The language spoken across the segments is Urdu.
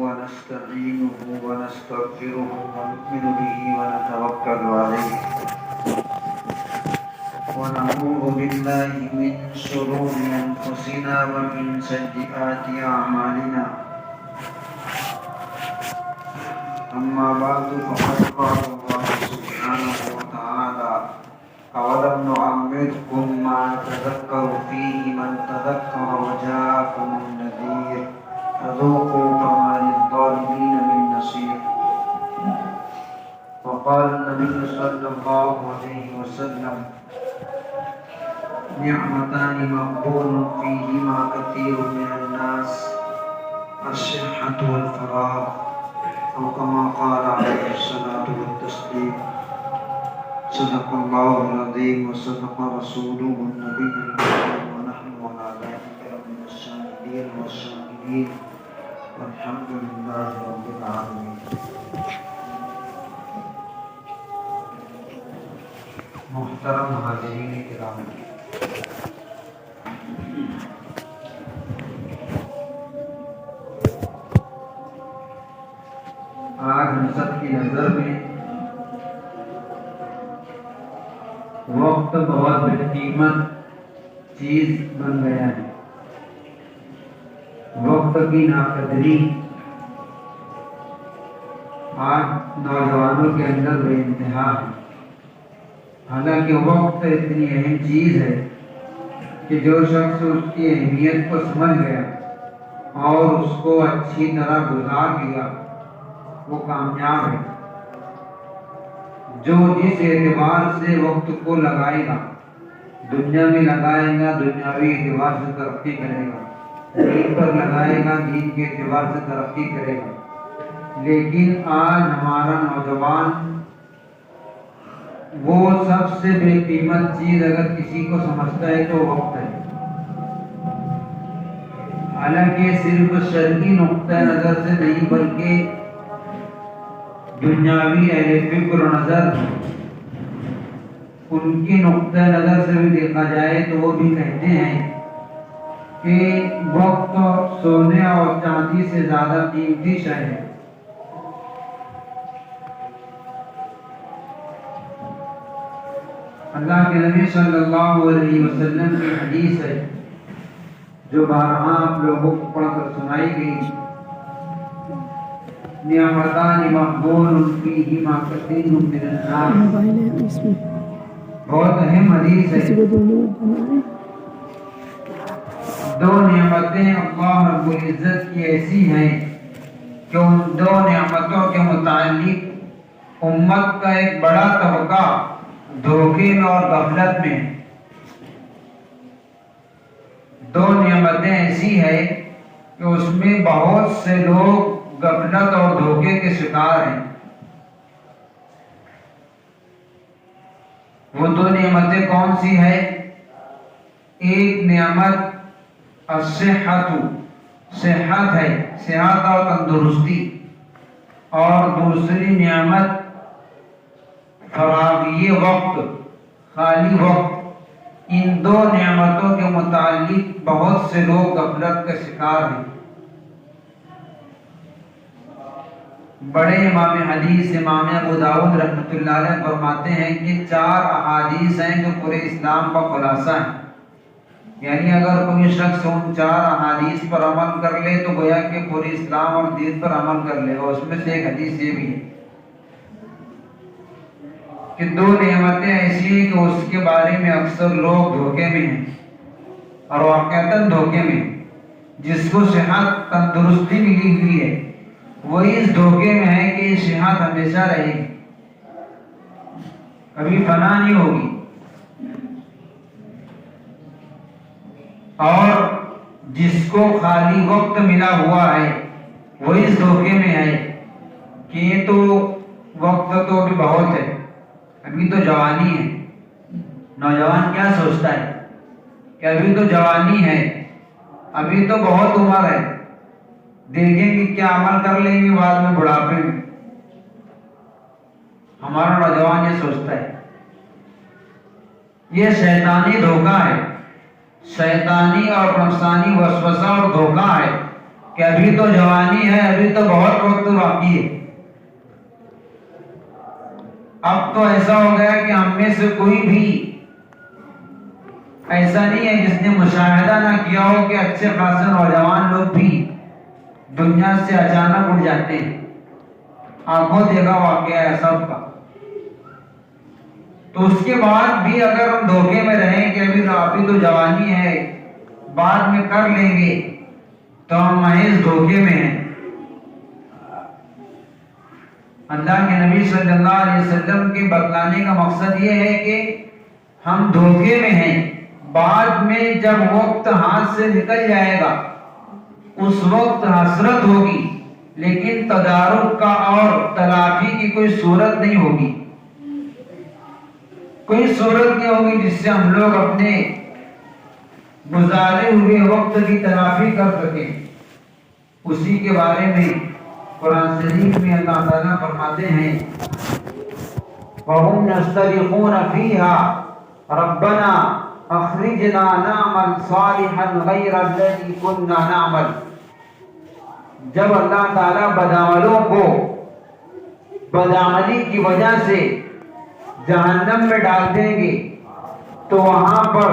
ونستعينه ونستغفره ونؤمن به ونتوكل عليه ونعوذ بالله من شرور أنفسنا ومن سيئات أعمالنا. أما بعد فقد قال الله سبحانه وتعالى: أولم نعمركم ما يتذكر فيه من تذكر وجاءكم النذير فذوقوا فما للظالمين من نصير. وقال النبي صلى الله عليه وسلم: نعمتان مغبون فيهما كثير من الناس، الصحة والفراغ، أو كما قال عليه الصلاة والتسليم. صدق الله العظيم وصدق رسوله النبي الكريم ونحن على ذلك من الشاهدين والشاكرين والحمد لله رب العالمين. محترم حاضرین کرام، آج ہم سب کی نظر میں وقت بہت قیمت چیز بن گیا ہے. وقت کی ناقدری آج نوجوانوں کے اندر بے انتہا ہے. حالانکہ وقت اتنی اہم چیز ہے کہ جو شخص اس کی اہمیت کو سمجھ گیا اور اس کو اچھی طرح گزار لیا وہ کامیاب ہے. جو جس اعتبار سے وقت کو لگائے گا، دنیا میں لگائے گا دنیاوی اعتبار سے ترقی کرے گا، دین پر لگائے گا دین کے اعتبار سے ترقی کرے گا. لیکن آج ہمارا نوجوان وہ سب سے بے قیمت چیز اگر کسی کو سمجھتا ہے تو وقت ہے. حالانکہ صرف شرعی نقطہ نظر سے نہیں بلکہ دنیاوی اہل فکر و نظر ان کی نقطہ نظر سے بھی دیکھا جائے تو وہ بھی کہتے ہیں کہ وقت سونے اور چاندی سے زیادہ قیمتی شے ہے. اللہ کے نبی صلی اللہ علیہ وسلم کی حدیث ہے جو بارہا آپ لوگوں کو پڑھ کر سنائی گئی: نعمتان مغبون فیہما کثیر من الناس. بہت اہم حدیث ہے. دو نعمتیں اللہ رب العزت کی ایسی ہیں کہ ان دو نعمتوں کے متعلق امت کا ایک بڑا طبقہ دھوکے میں اور غفلت میں. دو نعمتیں ایسی ہیں کہ اس میں بہت سے لوگ غفلت اور دھوکے کے شکار ہیں. وہ دو نعمتیں کون سی ہیں؟ ایک نعمت الصحت، صحت ہے، صحت اور تندرستی، اور دوسری نعمت فراغی وقت، خالی وقت. ان دو نعمتوں کے متعلق بہت سے لوگ غفلت کا شکار ہیں. بڑے امام حدیث امام ابو داؤد رحمۃ اللہ علیہ فرماتے ہیں کہ 4 احادیث ہیں جو پورے اسلام کا خلاصہ ہیں. یعنی اگر کوئی شخص ان 4 احادیث پر عمل کر لے تو گویا کہ پورے اسلام اور دین پر عمل کر لے گا. اس میں سے ایک حدیث یہ بھی ہے کہ 2 نعمتیں ایسی ہیں کہ اس کے بارے میں اکثر لوگ دھوکے میں ہیں اور واقعتاً دھوکے میں. جس کو صحت تندرستی ملی ہوئی ہے وہی اس دھوکے میں ہے کہ یہ صحت ہمیشہ رہے گی، کبھی فنا نہیں ہوگی. اور جس کو خالی وقت ملا ہوا ہے وہی اس دھوکے میں ہے کہ یہ تو وقت تو ابھی بہت ہے، ابھی تو جوانی ہے. نوجوان کیا سوچتا ہے کہ ابھی تو جوانی ہے، ابھی تو بہت عمر ہے، دیکھیں کہ کیا عمل کر لیں گے بعد میں بڑھاپے میں. ہمارا نوجوان یہ سوچتا ہے. یہ شیطانی دھوکہ ہے، شیطانی اور نفسانی وسوسہ اور دھوکہ ہے کہ ابھی تو جوانی ہے، ابھی تو بہت وقت باقی ہے۔ اب تو ایسا ہو گیا کہ ہم میں سے کوئی بھی ایسا نہیں ہے جس نے مشاہدہ نہ کیا ہو کہ اچھے خاصے نوجوان لوگ بھی دنیا سے اچانک اٹھ جاتے ہیں۔ آنکھوں دیکھا واقعہ ہے سب کا۔ تو اس کے بعد بھی اگر ہم دھوکے میں رہیں کہ ابھی تو جوانی ہے، بعد میں کر لیں گے، تو ہم محض دھوکے میں ہیں۔ اللہ کے نبی صلی اللہ علیہ وسلم کے بتلانے کا مقصد یہ ہے کہ ہم دھوکے میں ہیں، بعد میں جب وقت ہاتھ سے نکل جائے گا اس وقت حسرت ہوگی، لیکن تدارک کا اور تلافی کی کوئی صورت نہیں ہوگی، کوئی صورت نہیں ہوگی جس سے ہم لوگ اپنے گزارے ہوئے وقت کی تلافی کر سکیں۔ اسی کے بارے میں قرآن شریف میں اللہ تعالیٰ فرماتے ہیں وَهُمْ يَسْتَرِخُونَ فِيهَا رَبَّنَا أَخْرِجْنَا نَعْمَلْ صَالِحًا غَيْرَ الَّذِي كُنَّا نَعْمَلْ۔ جب اللہ تعالیٰ بدعملوں کو بدعملی کی وجہ سے جہنم میں ڈال دیں گے تو وہاں پر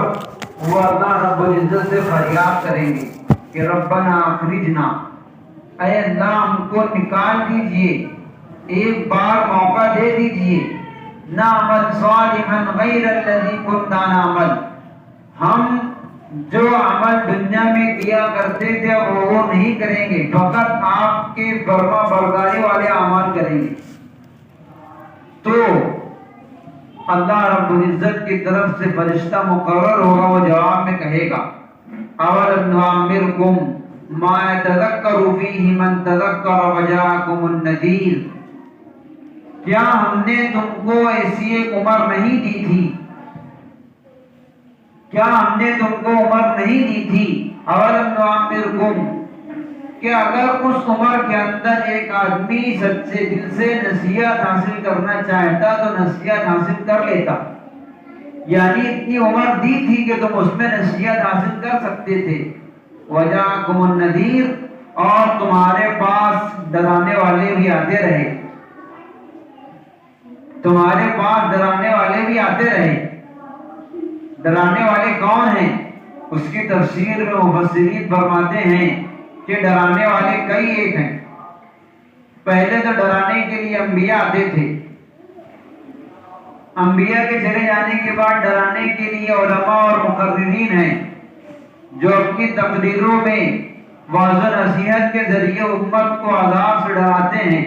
وہ اللہ رب العزت سے فریاد کریں گے کہ ربنا اخرجنا، اے اللہ ہم کو نکال دیجئے، ایک بار موقع دے دیجئے، نعمل صالحا غیر الذی کنا نعمل، ہم جو عمل دنیا میں کیا کرتے تھے وہ نہیں کریں گے، فقط آپ کے فرما برداری والے اعمال کریں گے۔ تو اللہ رب العزت کی طرف سے فرشتہ مقرر ہوگا، وہ جواب میں کہے گا اولم نعمرکم ما یتذکر فیہ من تذکر وجاءکم النذیر، کیا ہم نے تم کو ایسی ایک عمر نہیں دی تھی، کیا ہم نے تم کو عمر نہیں دی تھی، اولم نعمرکم، کہ اگر اس عمر کے اندر ایک آدمی سچے دل سے نصیحت حاصل کرنا چاہتا تو نصیحت حاصل کر لیتا، یعنی اتنی عمر دی تھی کہ تم اس میں نصیحت حاصل کر سکتے تھے، وجاءکم النذیر، اور تمہارے پاس ڈرانے والے بھی آتے رہے، تمہارے پاس ڈرانے والے بھی آتے رہے۔ ڈرانے والے کون ہیں؟ اس کی تفسیر میں مفسرین فرماتے ہیں کہ ڈرانے والے کئی ایک ہیں۔ پہلے تو ڈرانے کے لیے انبیاء آتے تھے، انبیاء کے چلے جانے کے بعد ڈرانے کے لیے علماء اور مقررین ہیں جو اپنی تقریروں میں واضح نصیحت کے ذریعے امت کو عذاب سے ڈراتے ہیں۔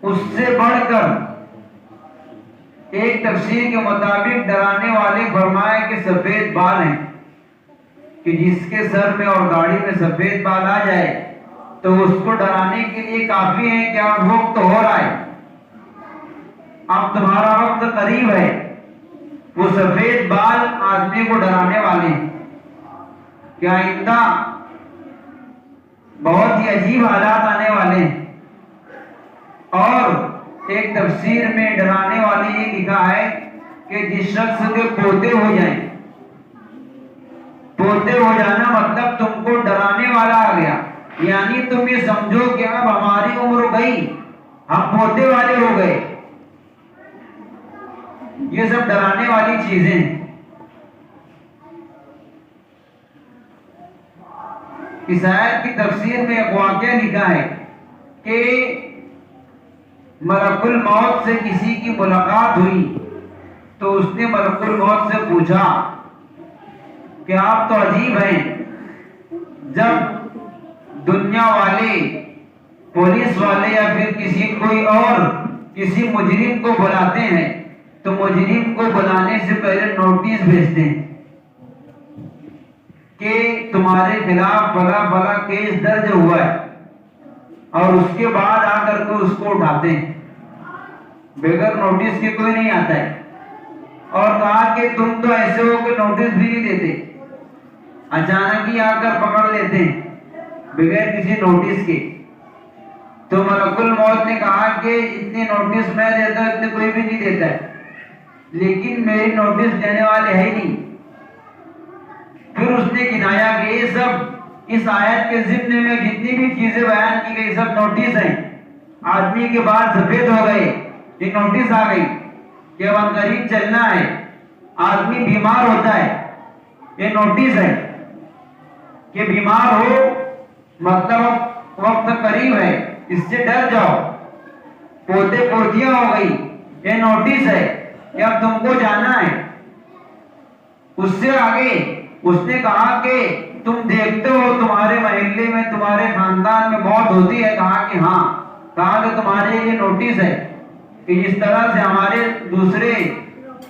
اس سے بڑھ کر ایک تفسیر کے مطابق ڈرانے والے فرمائے کہ سفید بال ہیں، کہ جس کے سر میں اور گاڑی میں سفید بال آ جائے تو اس کو ڈرانے کے لیے کافی ہے کہ اب وقت ہو رہا ہے، اب تمہارا وقت قریب ہے۔ وہ سفید بال آدمی کو ڈرانے والے ہیں کہ آئندہ بہت ہی عجیب حالات آنے والے ہیں۔ اور ایک تفسیر میں ڈرانے والے یہ لکھا ہے کہ جس شخص کے پوتے ہو جائیں، پوتے ہو جانا مطلب تم کو ڈرانے والا آ گیا، یعنی تم یہ سمجھو کہ اب ہماری عمر گئی، ہم پوتے والے ہو گئے۔ یہ سب ڈرانے والی چیزیں ہیں۔ اس آیت کی تفسیر میں ایک واقعہ لکھا ہے کہ ملک الموت سے کسی کی ملاقات ہوئی تو اس نے ملک الموت سے پوچھا کہ آپ تو عجیب ہیں، جب دنیا والے پولیس والے یا پھر کسی مجرم کو بلاتے ہیں تو مجرم کو بلانے سے پہلے نوٹس بھیجتے ہیں کہ تمہارے خلاف بلا بلا کیس درج ہوا ہے، اور اس کے بعد آ کر کے اس کو اٹھاتے ہیں، بغیر نوٹس کے کوئی نہیں آتا ہے۔ اور کہا کہ تم تو ایسے ہو کہ نوٹس بھی نہیں دیتے، اچانک ہی آ کر پکڑ لیتے ہیں بغیر کسی نوٹس کے۔ تو ملک الموت نے کہا کہ اتنے نوٹس میں دیتا ہوں، اتنے کوئی بھی نہیں دیتا ہے، لیکن میری نوٹس دینے والے ہے ہی نہیں۔ پھر اس نے گنایا کہ یہ سب اس آیت کے ضمن میں جتنی بھی چیزیں بیان کی گئی سب نوٹس ہیں. آدمی کے بال سفید ہو گئے، یہ نوٹس آ گئی کہ اب قریب چلنا ہے. آدمی بیمار ہوتا ہے، یہ نوٹس ہے کہ بیمار ہو مطلب وقت قریب ہے، اس سے ڈر جاؤ. پوتے پوتیاں ہو گئی، یہ نوٹس ہے کہ اب تم کو جانا ہے. اس سے آگے اس نے کہا کہ تم دیکھتے ہو تمہارے محلے میں تمہارے خاندان میں موت ہوتی ہے. کہا کہ ہاں. کہا کہ تمہارے یہ نوٹس ہے کہ جس طرح سے ہمارے دوسرے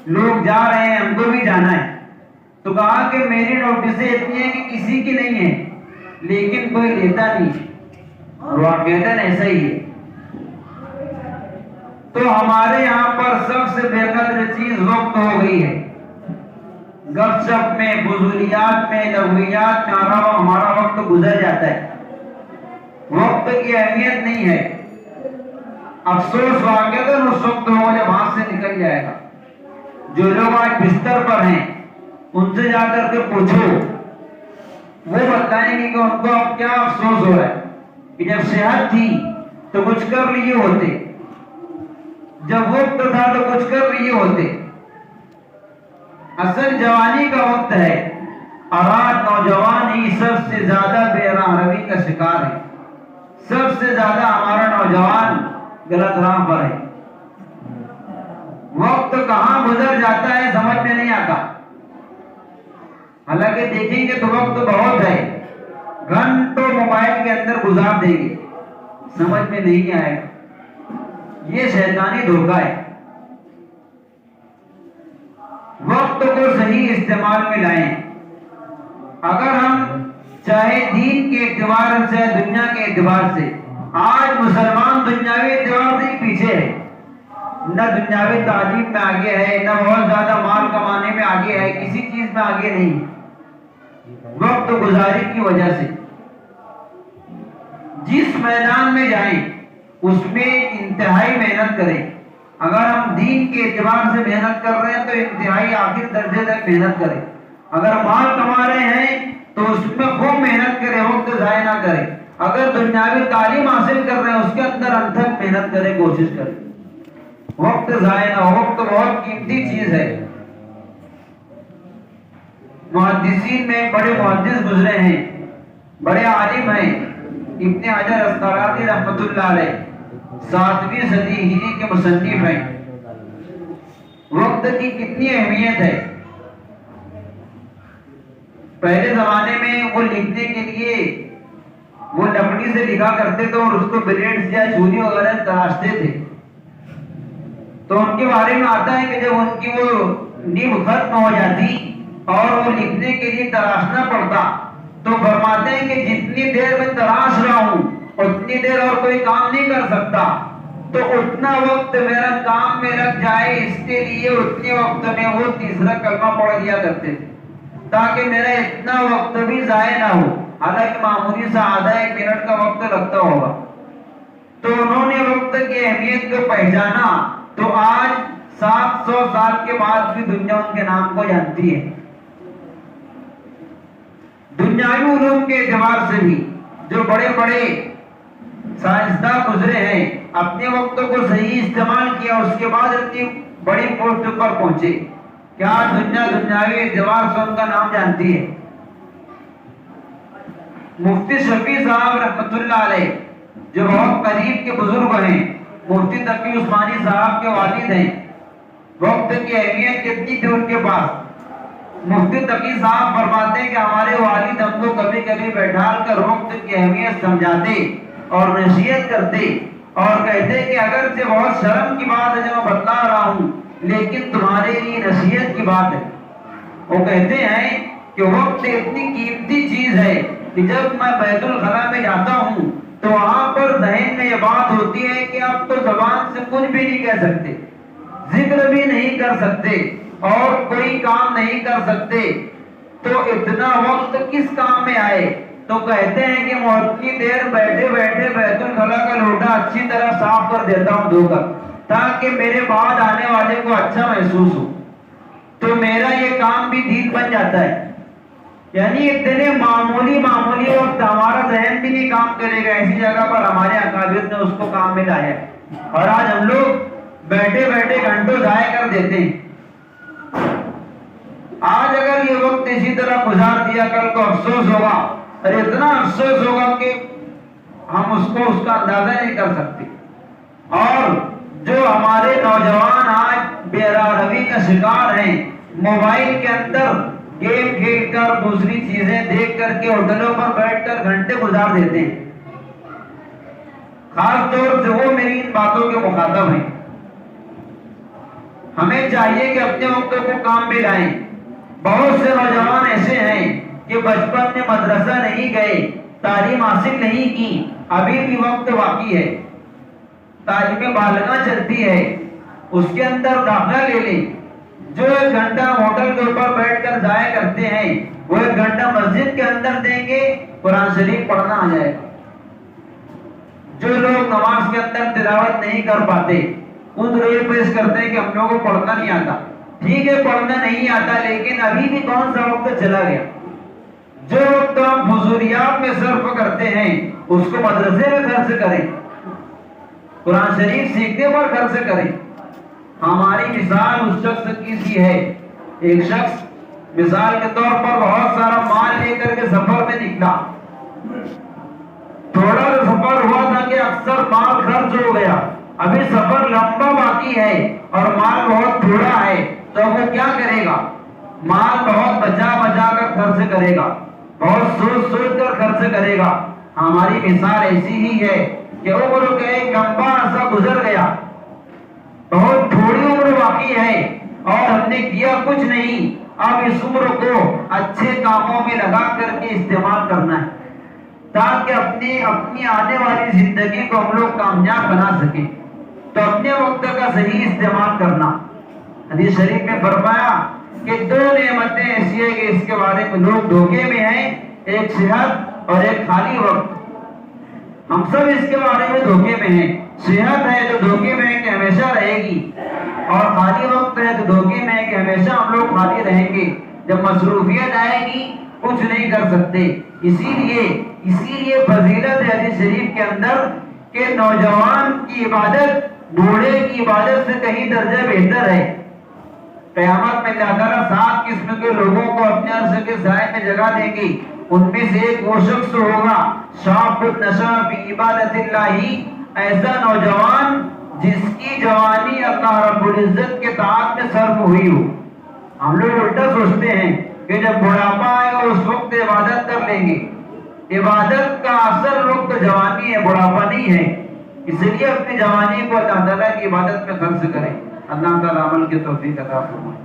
لوگ جا رہے ہیں ہم کو بھی جانا ہے. تو کہا کہ میری نوٹسیں اتنی ہیں کہ کسی کی نہیں ہے لیکن کوئی لیتا نہیں. اور واقعتاً ایسا ہی ہے. تو ہمارے یہاں پر سب سے بے قدر چیز وقت ہو گئی ہے. گپ شپ میں، فضولیات میں، لغویات میں ہمارا وقت گزر جاتا ہے. وقت کی اہمیت نہیں ہے. افسوس واقعتاً اس وقت ہو جب ہاتھ سے نکل جائے گا. جو لوگ آج بستر پر ہیں ان سے جا کر کے پوچھو، وہ بتائیں گے کہ ان کو اب کیا افسوس ہو رہا ہے کہ جب صحت تھی تو کچھ کر لیے ہوتے، جب وقت تھا تو کچھ کر لیے ہوتے. اصل جوانی کا وقت ہے اور آج نوجوان ہی سب سے زیادہ بے راہ روی کا شکار ہے. سب سے زیادہ ہمارا نوجوان غلط راہ پر ہے. وقت کہاں گزر جاتا ہے سمجھ میں نہیں آتا. حالانکہ دیکھیں گے تو وقت بہت ہے، گھنٹوں موبائل کے اندر گزار دیں گے، سمجھ میں نہیں آئے گا. یہ شیطانی دھوکہ ہے. وقت کو صحیح استعمال میں لائیں. اگر ہم چاہے دین کے اعتبار سے دنیا کے اعتبار سے، آج مسلمان دنیاوی اعتبار سے ہی پیچھے ہے. نہ دنیاوی تعلیم میں آگے ہے، نہ بہت زیادہ مال کمانے میں آگے ہے، کسی چیز میں آگے نہیں. وقت گزاری کی وجہ سے جس میدان میں جائیں اس میں انتہائی محنت کریں. اگر ہم دین کے اعتبار سے محنت کر رہے ہیں تو انتہائی آخر درجے تک محنت کریں. اگر مال کما رہے ہیں تو اس میں خوب محنت کریں، وقت ضائع نہ کریں. اگر دنیاوی تعلیم حاصل کر رہے ہیں اس کے اندر انتھک محنت کریں، کوشش کریں. وقت ضائع نہ ہو. وقت بہت قیمتی چیز ہے. محدثین میں بڑے محدث گزرے ہیں، بڑے عالم ہیں. ابن حجر اسقلانی رحمۃ اللہ علیہ 7ویں صدی ہجری کے مصنف ہیں. وقت کی کتنی اہمیت ہے. پہلے زمانے میں وہ لکھنے کے لیے وہ لکڑی سے لکھا کرتے تھے اور اس کو بلیڈ یا چھری وغیرہ تراشتے تھے. تو ان کے بارے میں آتا ہے کہ جب ان کی وہ نیب ختم ہو جاتی اور وہ لکھنے کے لیے تراشنا پڑتا تو فرماتے ہیں کہ جتنی دیر میں تراش رہا ہوں اتنی دیر اور کوئی کام نہیں کر سکتا، تو اتنا وقت میرا کام میں لگ جائے اس کے لیے اتنے وقت میں وہ تیسرا کلمہ پڑھ لیا کرتے تھے تاکہ میرا اتنا وقت بھی ضائع نہ ہو. حالانکہ معمولی سا آدھا 1 منٹ کا وقت لگتا ہوگا. تو انہوں نے وقت کی اہمیت کو پہچانا تو آج 700 سال کے بعد بھی دنیا ان کے نام کو جانتی ہے. دنیاوی علوم کے اعتبار سے بھی جو بڑے بڑے سائنسداں گزرے ہیں اپنے وقت کو صحیح استعمال کیا، اس کے بعد اتنی بڑی پوسٹ پر پہنچے. کیا دنیا دنیاوی اعتبار سے ان کا نام جانتی ہے. مفتی شفیع صاحب رحمۃ اللہ علیہ جو بہت قریب کے بزرگ ہیں، مفتی تقی عثمانی صاحب کے والد ہیں. وقت کی اہمیت کتنی تھی ان کے پاس. مفتی تقی صاحب فرماتے ہیں کہ ہمارے والد ہم کو کبھی کبھی بیٹھا کر وقت کی اہمیت سمجھاتے اور نصیحت کرتے اور کہتے کہ اگرچہ بہت شرم کی بات ہے جو میں بتلا رہا ہوں لیکن تمہارے لیے نصیحت کی بات ہے. وہ کہتے ہیں کہ وقت اتنی قیمتی چیز ہے کہ جب میں بیت الخلاء میں جاتا ہوں تو وہاں پر ذہن میں یہ بات ہوتی ہے کہ اب تو زبان سے کچھ بھی نہیں کہہ سکتے، ذکر بھی نہیں کر سکتے اور کوئی کام نہیں کر سکتے، تو اتنا وقت کس کام میں آئے. تو کہتے ہیں کہ میں اتنی دیر بیٹھے بیٹھے بیت الخلاء کا لوٹا اچھی طرح صاف کر دیتا ہوں دھو کر تاکہ میرے بعد آنے والے کو اچھا محسوس ہو. تو میرا یہ کام بھی دین بن جاتا ہے. یعنی اتنے معمولی وقت ہمارا ذہن بھی نہیں کام کرے گا، ایسی جگہ پر ہمارے اکابر نے اس کو کام میں لایا ہے، اور آج ہم لوگ بیٹھے بیٹھے گھنٹوں ضائع کر دیتے ہیں۔ آج اگر یہ وقت اسی طرح گزار دیا، کل کو افسوس ہوگا، اور اتنا افسوس ہوگا کہ ہم اس کا اندازہ نہیں کر سکتے۔ اور جو ہمارے نوجوان آج بے راہروی کا شکار ہیں، موبائل کے اندر گیم کھیل کر، دوسری چیزیں دیکھ کر کے ہوٹلوں پر بیٹھ کر گھنٹے گزار دیتے ہیں، خاص طور سے وہ میری ان باتوں کے مخاطب ہیں۔ ہمیں چاہیے کہ اپنے وقت کو کام میں لائیں۔ بہت سے نوجوان ایسے ہیں کہ بچپن میں مدرسہ نہیں گئے، تعلیم حاصل نہیں کی، ابھی بھی وقت باقی ہے، تعلیم بالغاہ چلتی ہے، اس کے اندر داخلہ لے لیں۔ جو 1 گھنٹہ ہوٹل کے اوپر بیٹھ کر ضائع کرتے ہیں، وہ 1 گھنٹہ مسجد کے اندر دیں گے، قرآن شریف پڑھنا آ جائے گا۔ جو لوگ نماز کے اندر تلاوت نہیں کر پاتے، خود روئی پیش کرتے ہیں کہ ہم لوگوں کو پڑھنا نہیں آتا۔ ٹھیک ہے، پڑھنا نہیں آتا، لیکن ابھی بھی کون سا وقت چلا گیا؟ جو وقت آپ فضولیات میں صرف کرتے ہیں، اس کو مدرسے میں خرچ کریں، قرآن شریف سیکھنے پر خرچ کریں۔ ہماری مثال اس شخص کی سی ہے، ایک شخص مثال کے طور پر بہت سارا مال لے کر کے سفر میں نکلا، تھوڑا سا سفر ہوا تھا کہ اکثر مال خرچ ہو گیا، ابھی سفر لمبا باقی ہے اور مال بہت تھوڑا ہے، تو وہ کیا کرے گا؟ مال بہت بچا کر خرچ کرے گا، بہت سوچ کر خرچ کرے گا۔ ہماری مثال ایسی ہی ہے کہ عمر کا ایک لمبا عرصہ گزر گیا، بہت تھوڑی عمر باقی ہے اور ہم نے کیا کچھ نہیں۔ اب اس عمر کو اچھے کاموں میں لگا کر کے استعمال کرنا ہے، تاکہ اپنی آنے والی زندگی کو ہم لوگ کامیاب بنا سکیں۔ تو اپنے وقت کا صحیح استعمال کرنا۔ حدیث شریف میں فرمایا کہ 2 نعمتیں ایسی ہیں کہ اس کے بارے میں لوگ دھوکے میں ہیں، ایک صحت اور ایک خالی وقت۔ ہم سب اس کے بارے میں دھوکے میں ہیں۔ صحت ہے تو دھوکے میں ہے کہ ہمیشہ رہے گی، اور خالی وقت ہے تو دھوکے میں ہے کہ ہمیشہ ہم لوگ خالی رہیں گے۔ جب مصروفیت آئے گی کچھ نہیں کر سکتے۔ اسی لیے فضیلت ہے حدیث شریف کے اندر کہ نوجوان کی عبادت بوڑھے کی عبادت سے کہیں درجہ بہتر ہے۔ قیامت میں اللہ تعالیٰ 7 قسم کے لوگوں کو اپنے عرش کے سائے میں جگہ دیں گے۔ ان میں سے ایک وہ شخص ہوگا شاب نشأ فی عبادت اللہ، ایسا نوجوان جس کی جوانی اللہ رب العزت کے طاعت میں صرف ہوئی ہو۔ ہم لوگ الٹا سوچتے ہیں کہ جب بڑھاپا آئے گا اس وقت عبادت کر لیں گے۔ عبادت کا اصل وقت جوانی ہے، بڑھاپا نہیں ہے۔ اس لیے اپنی جوانی کو اللہ تعالیٰ کی عبادت میں خرچ کریں۔ اللہ تعالیٰ عمل کی توفیق عطا فرمائے۔